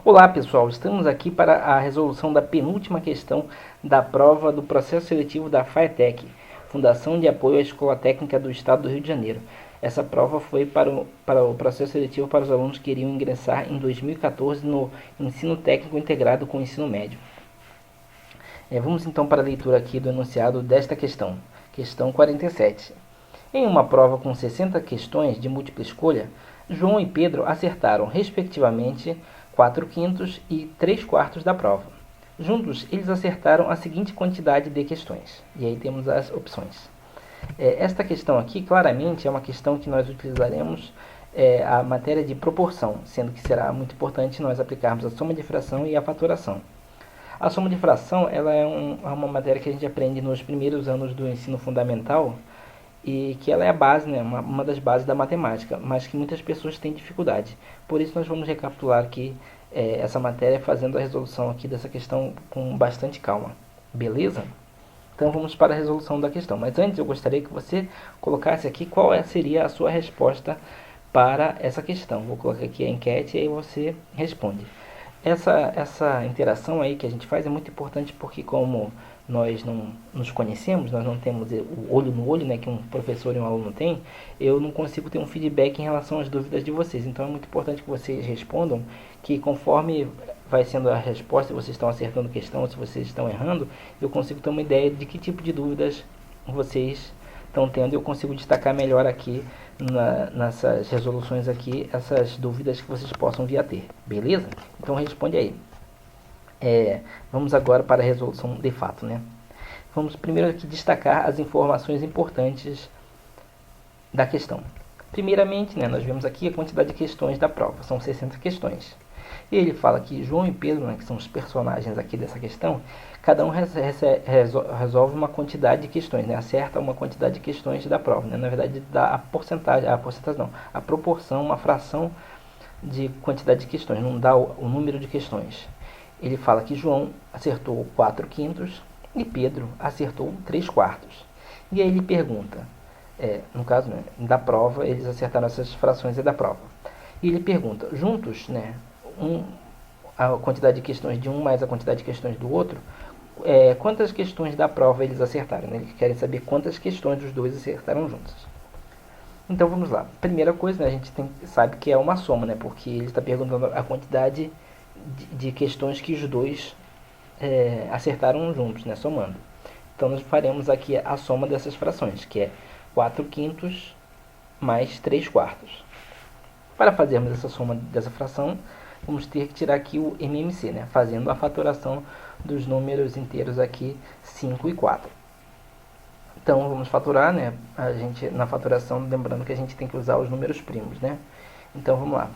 Olá pessoal, estamos aqui para a resolução da penúltima questão da prova do processo seletivo da FATEC, Fundação de Apoio à Escola Técnica do Estado do Rio de Janeiro. Essa prova foi para o processo seletivo para os alunos que iriam ingressar em 2014 no ensino técnico integrado com o ensino médio. Vamos então para a leitura aqui do enunciado desta questão. Questão 47. Em uma prova com 60 questões de múltipla escolha, João e Pedro acertaram, respectivamente, 4/5 e 3/4 da prova. Juntos, eles acertaram a seguinte quantidade de questões. E aí temos as opções. Esta questão aqui, claramente, é uma questão que nós utilizaremos a matéria de proporção, sendo que será muito importante nós aplicarmos a soma de fração e a fatoração. A soma de fração ela é uma matéria que a gente aprende nos primeiros anos do ensino fundamental, e que ela é a base, né, uma das bases da matemática, mas que muitas pessoas têm dificuldade. Por isso nós vamos recapitular aqui essa matéria fazendo a resolução aqui dessa questão com bastante calma. Beleza? Então vamos para a resolução da questão. Mas antes eu gostaria que você colocasse aqui qual seria a sua resposta para essa questão. Vou colocar aqui a enquete e aí você responde. Essa interação aí que a gente faz é muito importante porque como nós não nos conhecemos, nós não temos o olho no olho, né, que um professor e um aluno tem, eu não consigo ter um feedback em relação às dúvidas de vocês. Então é muito importante que vocês respondam, que conforme vai sendo a resposta, se vocês estão acertando a questão, se vocês estão errando, eu consigo ter uma ideia de que tipo de dúvidas vocês estão tendo e eu consigo destacar melhor aqui nessas resoluções aqui, essas dúvidas que vocês possam vir a ter. Beleza? Então responde aí. Vamos agora para a resolução de fato, né? Vamos primeiro aqui destacar as informações importantes da questão. Primeiramente, né, nós vemos aqui a quantidade de questões da prova, são 60 questões. E ele fala que João e Pedro, né, que são os personagens aqui dessa questão, cada um resolve uma quantidade de questões, né, acerta uma quantidade de questões da prova, né, na verdade dá a porcentagem não, a proporção, uma fração de quantidade de questões, não dá o número de questões. Ele fala que João acertou 4/5 e Pedro acertou 3/4. E aí ele pergunta, no caso, né, da prova, eles acertaram essas frações da prova. E ele pergunta, juntos, né, a quantidade de questões de um mais a quantidade de questões do outro, quantas questões da prova eles acertaram, né? Eles querem saber quantas questões dos dois acertaram juntos. Então vamos lá. Primeira coisa, né, a gente sabe que é uma soma, né, porque ele está perguntando a quantidade de questões que os dois acertaram juntos, né, somando. Então nós faremos aqui a soma dessas frações, que é 4/5 mais 3/4. Para fazermos essa soma dessa fração, vamos ter que tirar aqui o MMC, né, fazendo a fatoração dos números inteiros aqui 5 e 4. Então vamos fatorar, né, na fatoração, lembrando que a gente tem que usar os números primos, né. Então vamos lá.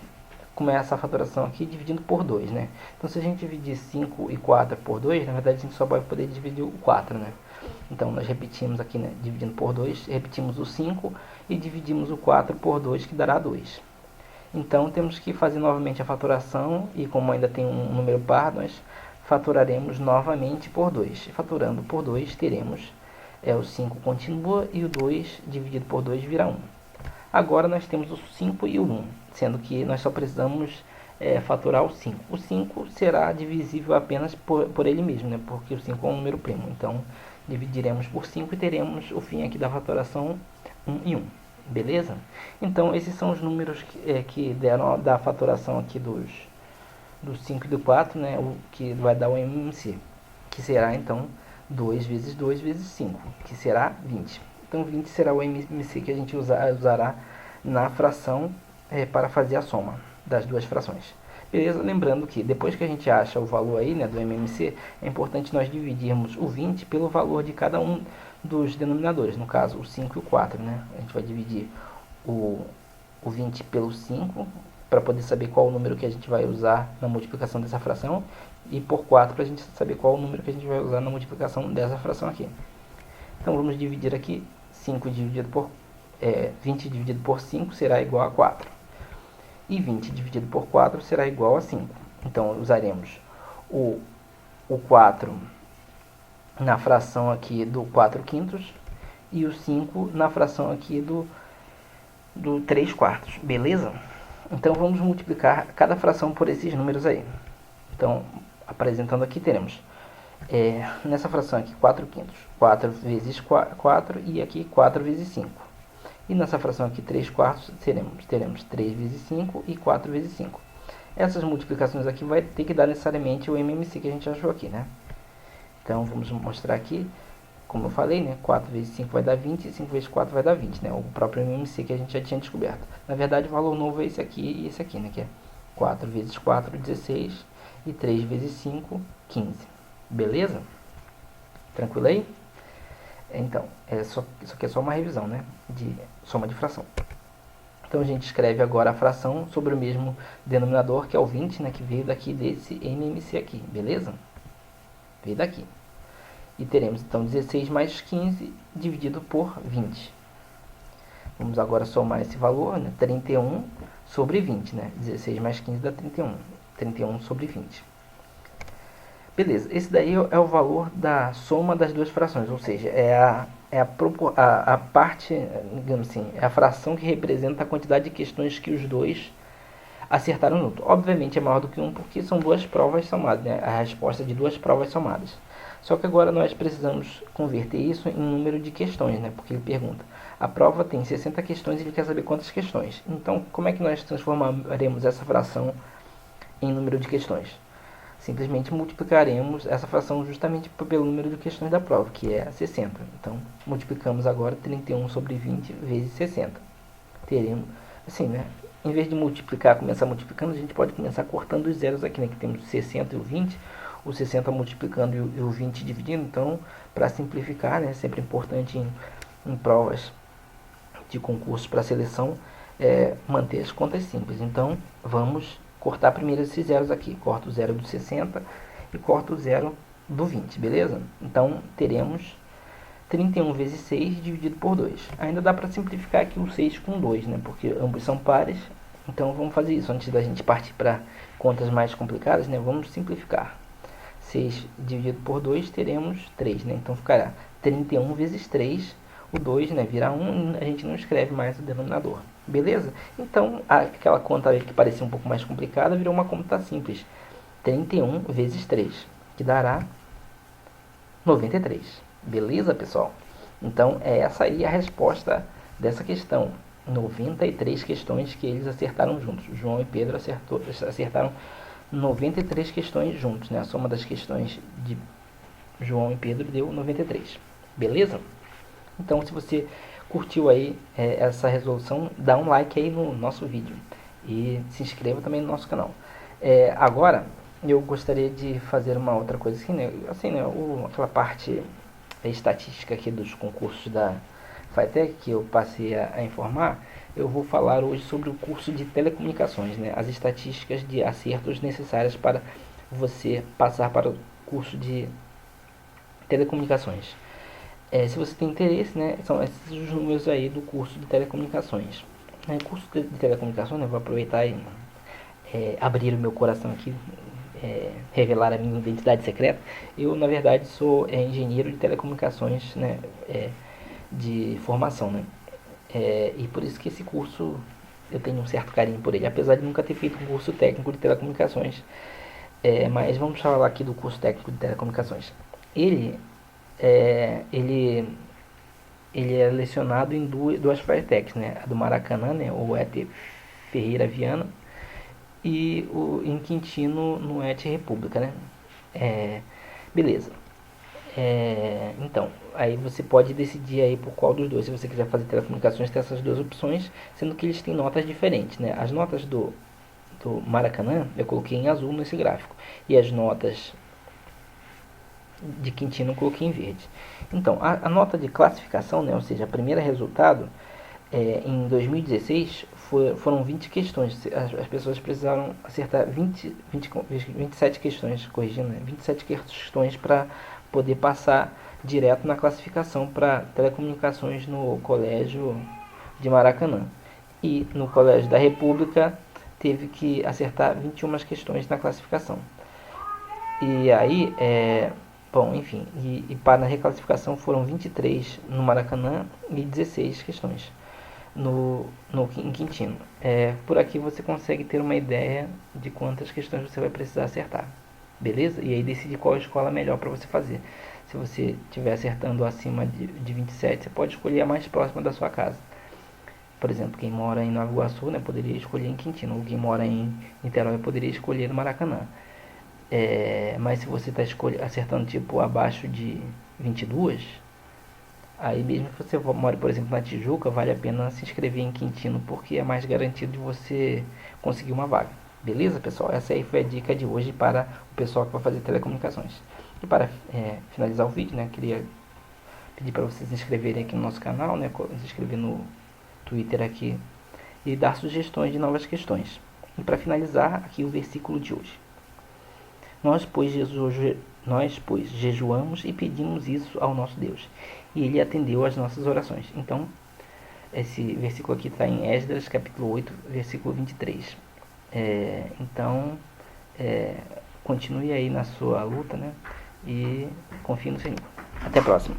Começa a fatoração aqui dividindo por 2, né? Então se a gente dividir 5 e 4 por 2, na verdade a gente só vai poder dividir o 4, né? Então nós repetimos aqui, né, dividindo por 2, repetimos o 5 e dividimos o 4 por 2, que dará 2. Então temos que fazer novamente a fatoração e como ainda tem um número par, nós fatoraremos novamente por 2. Fatorando por 2 teremos o 5 continua e o 2 dividido por 2 vira 1. Agora nós temos o 5 e o 1, sendo que nós só precisamos fatorar o 5. O 5 será divisível apenas por ele mesmo, né? Porque o 5 é um número primo. Então dividiremos por 5 e teremos o fim aqui da fatoração 1 e 1. Beleza? Então esses são os números que deram da fatoração aqui dos 5 e do 4, né? O que vai dar o MMC, que será então 2 vezes 2 vezes 5, que será 20. Então 20 será o MMC que a gente usará na fração para fazer a soma das duas frações. Beleza? Lembrando que depois que a gente acha o valor aí, né, do MMC, é importante nós dividirmos o 20 pelo valor de cada um dos denominadores, no caso o 5 e o 4. Né? A gente vai dividir o 20 pelo 5 para poder saber qual o número que a gente vai usar na multiplicação dessa fração e por 4 para a gente saber qual o número que a gente vai usar na multiplicação dessa fração aqui. Então vamos dividir aqui 20 dividido por 5 será igual a 4. E 20 dividido por 4 será igual a 5. Então usaremos o 4 na fração aqui do 4/5 e o 5 na fração aqui do 3/4. Beleza? Então vamos multiplicar cada fração por esses números aí. Então, apresentando aqui, teremos nessa fração aqui 4 quintos, 4 vezes 4 e aqui 4 vezes 5. E nessa fração aqui 3 quartos, teremos 3 vezes 5 e 4 vezes 5. Essas multiplicações aqui vai ter que dar necessariamente o MMC que a gente achou aqui, né? Então, vamos mostrar aqui, como eu falei, né? 4 vezes 5 vai dar 20 e 5 vezes 4 vai dar 20, né? O próprio MMC que a gente já tinha descoberto. Na verdade, o valor novo é esse aqui e esse aqui, né? Que é 4 vezes 4, 16 e 3 vezes 5, 15. Beleza? Tranquilo aí? Então, isso aqui é só uma revisão, né? De soma de fração. Então, a gente escreve agora a fração sobre o mesmo denominador, que é o 20, né? Que veio daqui desse MMC aqui, beleza? Veio daqui. E teremos, então, 16 mais 15 dividido por 20. Vamos agora somar esse valor, né? 31 sobre 20, né? 16 mais 15 dá 31. 31 sobre 20. Beleza, esse daí é o valor da soma das duas frações, ou seja, a parte, digamos assim, é a fração que representa a quantidade de questões que os dois acertaram junto. Obviamente é maior do que 1 porque são duas provas somadas, né? A resposta de duas provas somadas. Só que agora nós precisamos converter isso em número de questões, né? Porque ele pergunta, a prova tem 60 questões e ele quer saber quantas questões. Então, como é que nós transformaremos essa fração em número de questões? Simplesmente multiplicaremos essa fração justamente pelo número de questões da prova, que é 60. Então, multiplicamos agora 31 sobre 20 vezes 60. Teremos, assim, né? Em vez de começar multiplicando, a gente pode começar cortando os zeros aqui, né? Que temos o 60 e o 20, o 60 multiplicando e o 20 dividindo. Então, para simplificar, né? Sempre importante em provas de concurso para seleção, manter as contas simples. Então, vamos cortar primeiro esses zeros aqui. Corto o zero do 60 e corto o zero do 20, beleza? Então, teremos 31 vezes 6 dividido por 2. Ainda dá para simplificar aqui o 6 com 2, né? Porque ambos são pares. Então, vamos fazer isso. Antes da gente partir para contas mais complicadas, né? Vamos simplificar. 6 dividido por 2, teremos 3, né? Então, ficará 31 vezes 3. O 2, né, vira 1, a gente não escreve mais o denominador. Beleza? Então, aquela conta que parecia um pouco mais complicada virou uma conta simples. 31 vezes 3, que dará 93. Beleza, pessoal? Então, é essa aí a resposta dessa questão. 93 questões que eles acertaram juntos. João e Pedro acertaram 93 questões juntos, né? A soma das questões de João e Pedro deu 93. Beleza? Então, se você curtiu aí essa resolução, dá um like aí no nosso vídeo e se inscreva também no nosso canal. Agora, eu gostaria de fazer uma outra coisa assim, né, aquela parte estatística aqui dos concursos da FATEC que eu passei a informar. Eu vou falar hoje sobre o curso de telecomunicações, né, as estatísticas de acertos necessárias para você passar para o curso de telecomunicações. Se você tem interesse, né, são esses os números aí do curso de telecomunicações. Curso de telecomunicações, né, vou aproveitar e abrir o meu coração aqui, revelar a minha identidade secreta. Eu, na verdade, sou engenheiro de telecomunicações, né, de formação, né, e por isso que esse curso eu tenho um certo carinho por ele, apesar de nunca ter feito um curso técnico de telecomunicações. Mas vamos falar aqui do curso técnico de telecomunicações. Ele é lecionado em duas FATECs, né? A do Maracanã, né? O ET Ferreira Viana, e em Quintino no ET República, né? Beleza. Então, aí você pode decidir aí por qual dos dois. Se você quiser fazer telecomunicações, tem essas duas opções, sendo que eles têm notas diferentes, né? As notas do Maracanã eu coloquei em azul nesse gráfico, e as notas de Quintino eu coloquei em verde. Então, a nota de classificação, né, ou seja, o primeiro resultado, em 2016 foram 20 questões. As pessoas precisaram acertar 27 questões, corrigindo, né, 27 questões para poder passar direto na classificação para telecomunicações no Colégio de Maracanã. E no Colégio da República teve que acertar 21 questões na classificação. E aí, bom, enfim, e para a reclassificação foram 23 no Maracanã e 16 questões em Quintino. Por aqui você consegue ter uma ideia de quantas questões você vai precisar acertar. beleza? E aí decide qual escola é melhor para você fazer. Se você estiver acertando acima de 27, você pode escolher a mais próxima da sua casa. Por exemplo, quem mora em Nova Iguaçu, né, poderia escolher em Quintino, ou quem mora em Niterói poderia escolher no Maracanã. Mas se você está acertando tipo abaixo de 22, aí mesmo que você mora, por exemplo, na Tijuca, vale a pena se inscrever em Quintino, porque é mais garantido de você conseguir uma vaga. Beleza, pessoal? Essa aí foi a dica de hoje para o pessoal que vai fazer telecomunicações. E para finalizar o vídeo, né, queria pedir para vocês se inscreverem aqui no nosso canal, né, se inscrever no Twitter aqui e dar sugestões de novas questões. E para finalizar, aqui o versículo de hoje. Nós, pois, jejuamos e pedimos isso ao nosso Deus, e Ele atendeu às nossas orações. Então, esse versículo aqui está em Esdras, capítulo 8, versículo 23. Então, continue aí na sua luta, né? E confie no Senhor. Até a próxima.